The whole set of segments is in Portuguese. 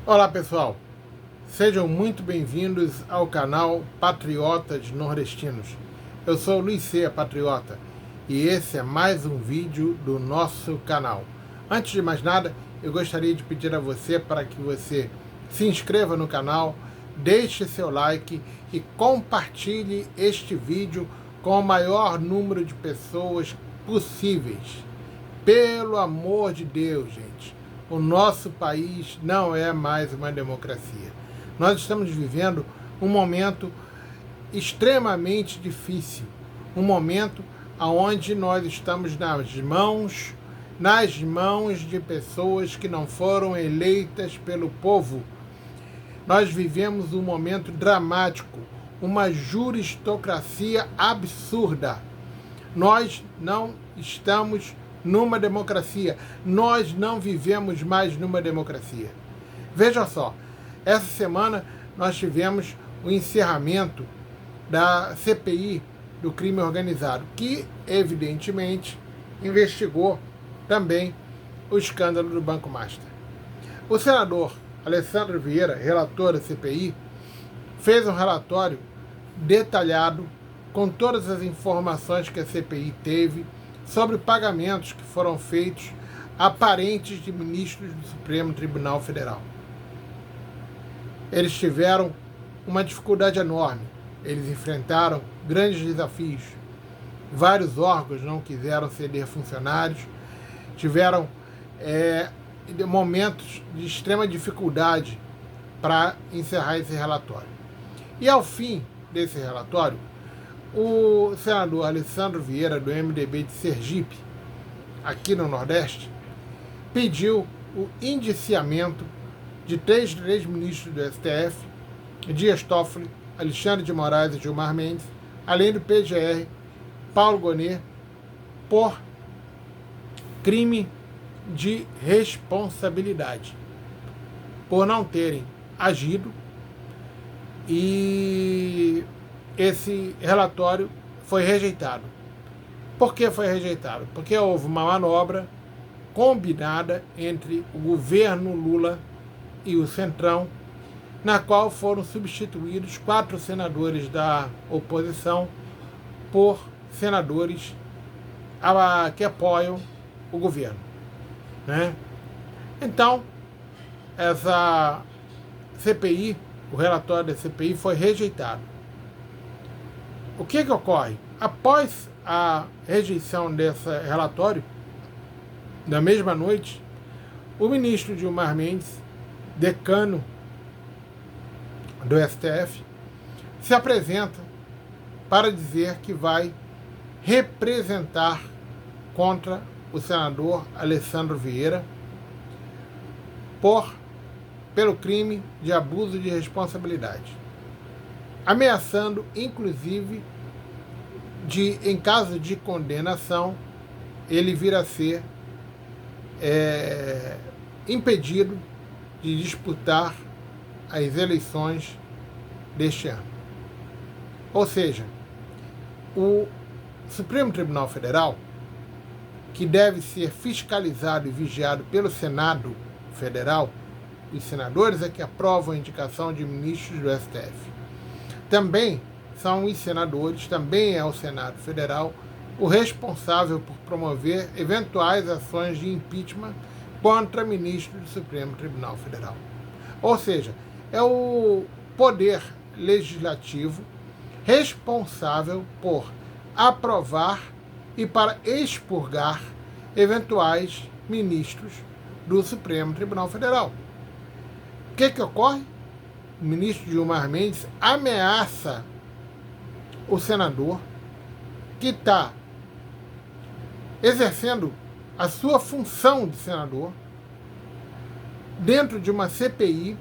Olá pessoal, sejam muito bem-vindos ao canal Patriotas Nordestinos. Eu sou o Luiz C, Patriota, e esse é mais um vídeo do nosso canal. Antes de mais nada, eu gostaria de pedir a você para que você se inscreva no canal, deixe seu like e compartilhe este vídeo com o maior número de pessoas possíveis. Pelo amor de Deus, gente, o nosso país não é mais uma democracia. Nós estamos vivendo um momento extremamente difícil, um momento onde nós estamos nas mãos de pessoas que não foram eleitas pelo povo. Nós vivemos um momento dramático, uma juristocracia absurda. Nós não estamos numa democracia. Nós não vivemos mais numa democracia. Veja só, essa semana nós tivemos o encerramento da CPI do crime organizado, que evidentemente investigou também o escândalo do Banco Master. O senador Alessandro Vieira, relator da CPI, fez um relatório detalhado com todas as informações que a CPI teve sobre pagamentos que foram feitos a parentes de ministros do Supremo Tribunal Federal. Eles tiveram uma dificuldade enorme. Eles enfrentaram grandes desafios. Vários órgãos não quiseram ceder funcionários, tiveram momentos de extrema dificuldade para encerrar esse relatório. E ao fim desse relatório, o senador Alessandro Vieira, do MDB de Sergipe, aqui no Nordeste, pediu o indiciamento de três ministros do STF, Dias Toffoli, Alexandre de Moraes e Gilmar Mendes, além do PGR, Paulo Gonet, por crime de responsabilidade, por não terem agido. E esse relatório foi rejeitado. Por que foi rejeitado? Porque houve uma manobra combinada entre o governo Lula e o Centrão, na qual foram substituídos 4 senadores da oposição por senadores que apoiam o governo, né? Então, essa CPI, o relatório da CPI foi rejeitado. O que ocorre? Após a rejeição desse relatório, na mesma noite, o ministro Gilmar Mendes, decano do STF, se apresenta para dizer que vai representar contra o senador Alessandro Vieira pelo crime de abuso de responsabilidade, ameaçando, inclusive, em caso de condenação, ele vir a ser impedido de disputar as eleições deste ano. Ou seja, o Supremo Tribunal Federal, que deve ser fiscalizado e vigiado pelo Senado Federal, os senadores é que aprovam a indicação de ministros do STF. Também são os senadores, também é o Senado Federal, o responsável por promover eventuais ações de impeachment contra ministros do Supremo Tribunal Federal. Ou seja, é o poder legislativo responsável por aprovar e para expurgar eventuais ministros do Supremo Tribunal Federal. O que ocorre? O ministro Gilmar Mendes ameaça o senador que está exercendo a sua função de senador dentro de uma CPI.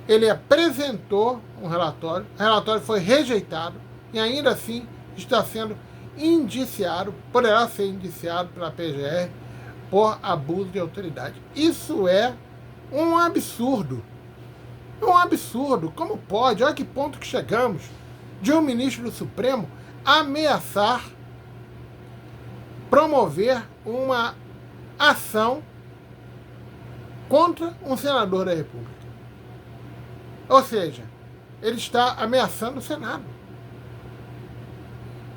Ele apresentou um relatório, o relatório foi rejeitado e ainda assim está sendo indiciado, poderá ser indiciado pela PGR por abuso de autoridade. Isso é um absurdo. Um absurdo. Como pode? Olha que ponto que chegamos de um ministro do Supremo ameaçar promover uma ação contra um senador da República. Ou seja, ele está ameaçando o Senado.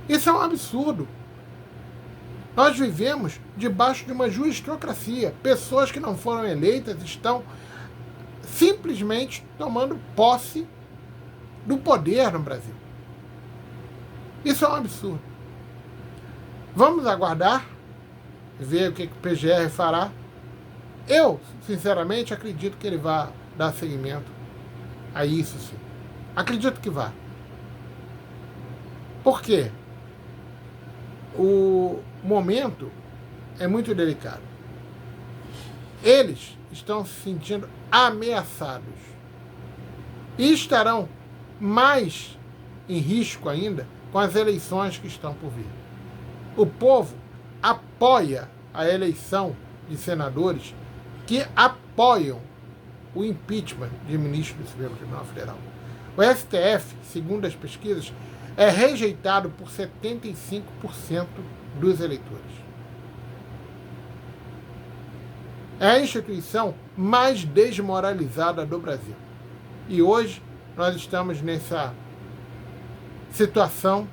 Isso é um absurdo. Nós vivemos debaixo de uma justocracia. Pessoas que não foram eleitas estão simplesmente tomando posse do poder no Brasil. Isso é um absurdo. Vamos aguardar, ver o que o PGR fará. Eu, sinceramente, acredito que ele vai dar seguimento a isso, sim. Acredito que vai. Por quê? O momento é muito delicado. Eles estão se sentindo ameaçados e estarão mais em risco ainda com as eleições que estão por vir. O povo apoia a eleição de senadores que apoiam o impeachment de ministro do Supremo Tribunal Federal. O STF, segundo as pesquisas, é rejeitado por 75% dos eleitores. É a instituição mais desmoralizada do Brasil. E hoje nós estamos nessa situação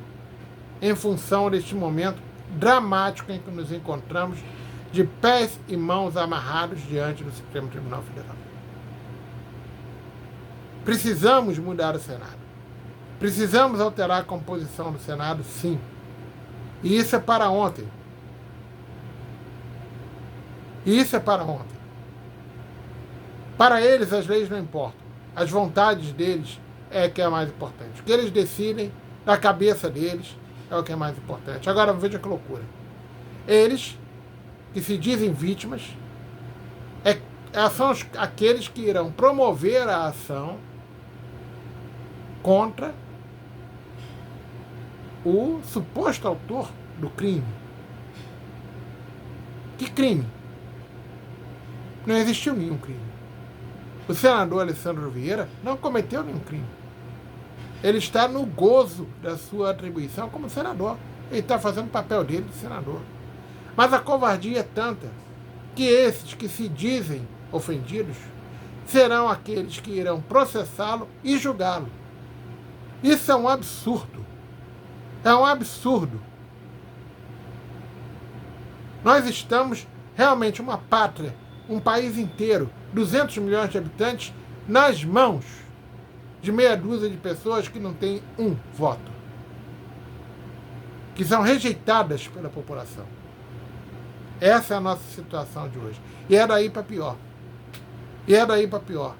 em função deste momento dramático em que nos encontramos, de pés e mãos amarrados diante do Supremo Tribunal Federal. Precisamos mudar o Senado. Precisamos alterar a composição do Senado, sim. E isso é para ontem. Isso é para ontem. Para eles, as leis não importam. As vontades deles é que é mais importante. O que eles decidem, da cabeça deles, é o que é mais importante. Agora, veja que loucura. Eles, que se dizem vítimas, são aqueles que irão promover a ação contra o suposto autor do crime. Que crime? Não existiu nenhum crime. O senador Alessandro Vieira não cometeu nenhum crime. Ele está no gozo da sua atribuição como senador. Ele está fazendo o papel dele de senador. Mas a covardia é tanta que esses que se dizem ofendidos serão aqueles que irão processá-lo e julgá-lo. Isso é um absurdo. É um absurdo. Nós estamos realmente uma pátria, um país inteiro, 200 milhões de habitantes, nas mãos de meia dúzia de pessoas que não têm um voto, que são rejeitadas pela população. Essa é a nossa situação de hoje. E é daí para pior. E é daí para pior.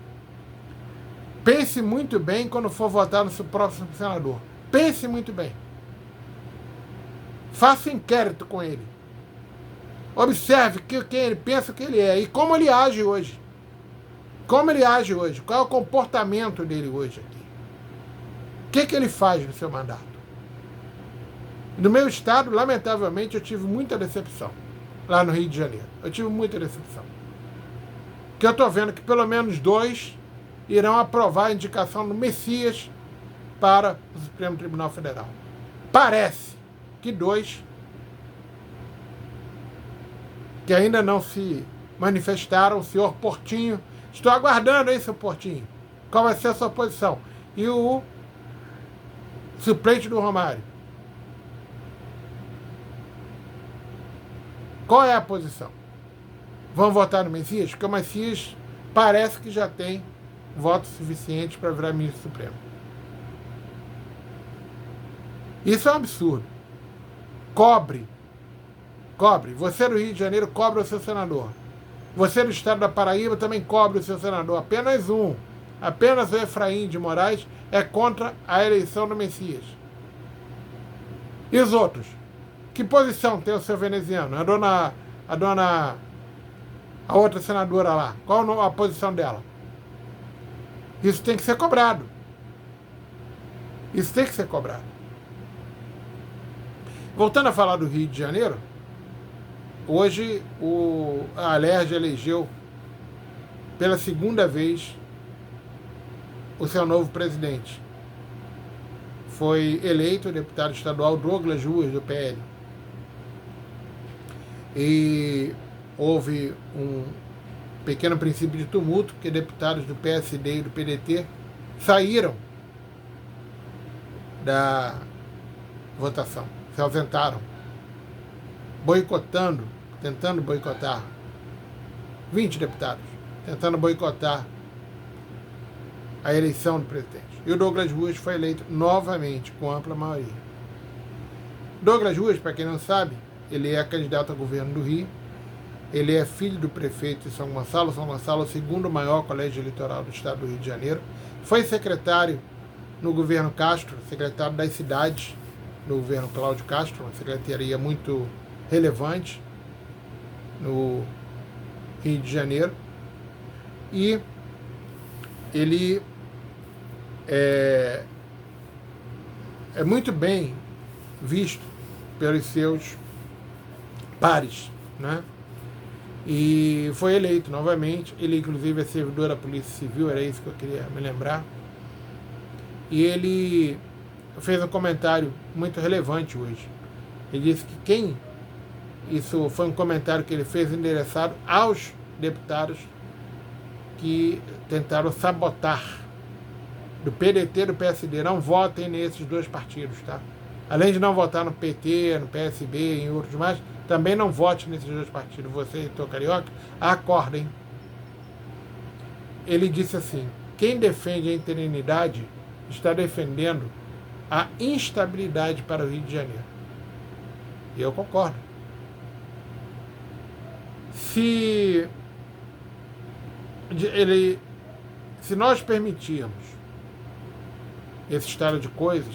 Pense muito bem quando for votar no seu próximo senador. Pense muito bem. Faça um inquérito com ele. Observe quem ele pensa que ele é e como ele age hoje. Como ele age hoje. Qual é o comportamento dele hoje aqui. O que ele faz no seu mandato. No meu estado, lamentavelmente, eu tive muita decepção. Lá no Rio de Janeiro. Eu tive muita decepção. Porque eu estou vendo que pelo menos 2 irão aprovar a indicação do Messias para o Supremo Tribunal Federal. Parece que 2 que ainda não se manifestaram, o senhor Portinho. Estou aguardando aí, seu Portinho. Qual vai ser a sua posição? E o suplente do Romário. Qual é a posição? Vão votar no Messias? Porque o Messias parece que já tem votos suficientes para virar ministro supremo. Isso é um absurdo. Cobre. Você do Rio de Janeiro cobre o seu senador. Você do estado da Paraíba também cobre o seu senador. Apenas um. Apenas o Efraim de Moraes é contra a eleição do Messias. E os outros? Que posição tem o seu veneziano? A outra senadora lá. Qual a posição dela? Isso tem que ser cobrado. Isso tem que ser cobrado. Voltando a falar do Rio de Janeiro, hoje a Alerj elegeu pela segunda vez o seu novo presidente. Foi eleito o deputado estadual Douglas Ruas, do PL. E houve pequeno princípio de tumulto, porque deputados do PSD e do PDT saíram da votação, se ausentaram, boicotando, tentando boicotar, 20 deputados, tentando boicotar a eleição do presidente. E o Douglas Ruas foi eleito novamente, com ampla maioria. Douglas Ruas, para quem não sabe, ele é candidato ao governo do Rio, ele é filho do prefeito de São Gonçalo, o segundo maior colégio eleitoral do estado do Rio de Janeiro, foi secretário no governo Castro, secretário das cidades no governo Cláudio Castro, uma secretaria muito relevante no Rio de Janeiro, e ele é muito bem visto pelos seus pares, né? E foi eleito novamente. Ele inclusive é servidor da Polícia Civil, era isso que eu queria me lembrar. E ele fez um comentário muito relevante hoje. Ele disse que isso foi um comentário que ele fez endereçado aos deputados que tentaram sabotar do PDT e do PSD. Não votem nesses dois partidos, tá? Além de não votar no PT, no PSB e em outros mais, também não vote nesses dois partidos. Você, eleitor carioca, acordem. Ele disse assim: quem defende a interinidade está defendendo a instabilidade para o Rio de Janeiro. E eu concordo. Se nós permitirmos esse estado de coisas,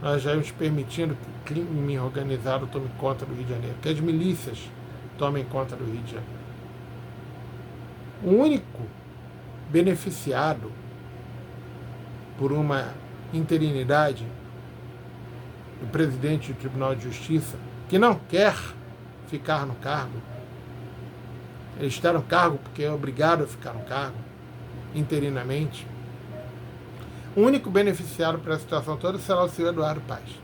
nós já estamos permitindo que o crime organizado tome conta do Rio de Janeiro, que as milícias tomem conta do Rio de Janeiro. O único beneficiado por uma interinidade do presidente do Tribunal de Justiça, que não quer ficar no cargo, ele está no cargo porque é obrigado a ficar no cargo, interinamente, o único beneficiado por essa situação toda será o senhor Eduardo Paes.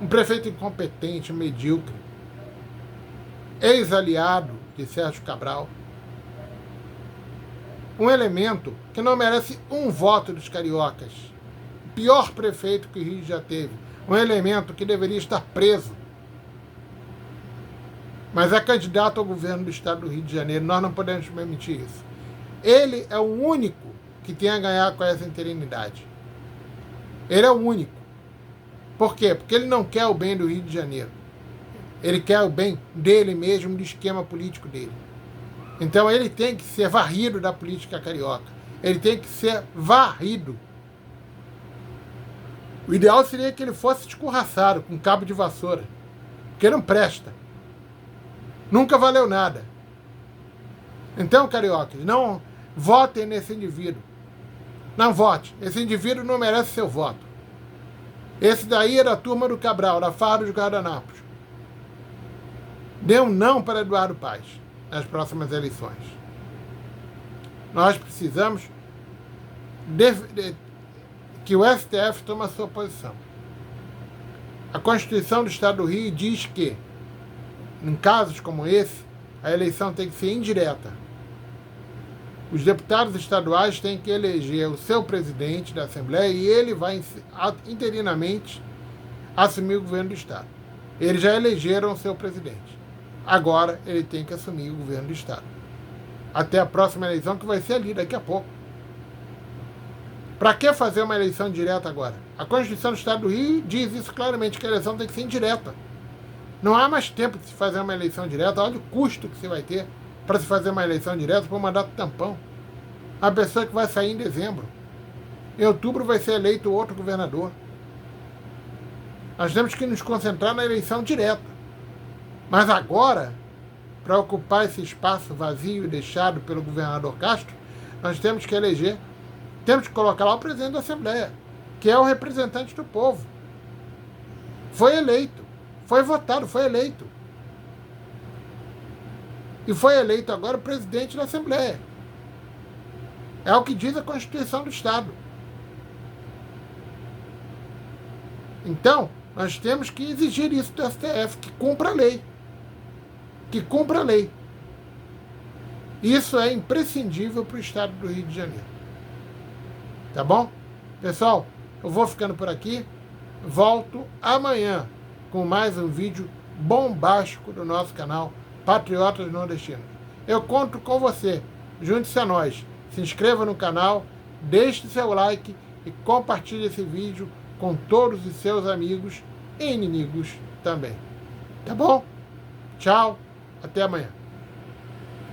Um prefeito incompetente, medíocre, ex-aliado de Sérgio Cabral, um elemento que não merece um voto dos cariocas, o pior prefeito que o Rio já teve, um elemento que deveria estar preso, mas é candidato ao governo do estado do Rio de Janeiro. Nós não podemos permitir isso. Ele é o único que tem a ganhar com essa interinidade. Ele é o único. Por quê? Porque ele não quer o bem do Rio de Janeiro. Ele quer o bem dele mesmo, do esquema político dele. Então ele tem que ser varrido da política carioca. Ele tem que ser varrido. O ideal seria que ele fosse escorraçado com cabo de vassoura. Porque não presta. Nunca valeu nada. Então, cariocas, não votem nesse indivíduo. Não vote. Esse indivíduo não merece seu voto. Esse daí é da turma do Cabral, da farra dos guardanapos. Dê um não para Eduardo Paes nas próximas eleições. Nós precisamos que o STF tome a sua posição. A Constituição do Estado do Rio diz que, em casos como esse, a eleição tem que ser indireta. Os deputados estaduais têm que eleger o seu presidente da Assembleia e ele vai interinamente assumir o governo do Estado. Eles já elegeram o seu presidente. Agora ele tem que assumir o governo do Estado. Até a próxima eleição, que vai ser ali daqui a pouco. Para que fazer uma eleição direta agora? A Constituição do Estado do Rio diz isso claramente, que a eleição tem que ser indireta. Não há mais tempo de se fazer uma eleição direta. Olha o custo que você vai ter para se fazer uma eleição direta por um mandato tampão. A pessoa que vai sair em dezembro. Em outubro vai ser eleito outro governador. Nós temos que nos concentrar na eleição direta. Mas agora, para ocupar esse espaço vazio deixado pelo governador Castro, nós temos que eleger, temos que colocar lá o presidente da Assembleia, que é o representante do povo. Foi eleito. Foi votado, foi eleito. E foi eleito agora o presidente da Assembleia. É o que diz a Constituição do Estado. Então, nós temos que exigir isso do STF, que cumpra a lei. Que cumpra a lei. Isso é imprescindível para o estado do Rio de Janeiro. Tá bom? Pessoal, eu vou ficando por aqui. Volto amanhã com mais um vídeo bombástico do nosso canal Patriotas Nordestinos. Eu conto com você. Junte-se a nós. Se inscreva no canal, deixe seu like e compartilhe esse vídeo com todos os seus amigos e inimigos também. Tá bom? Tchau, até amanhã.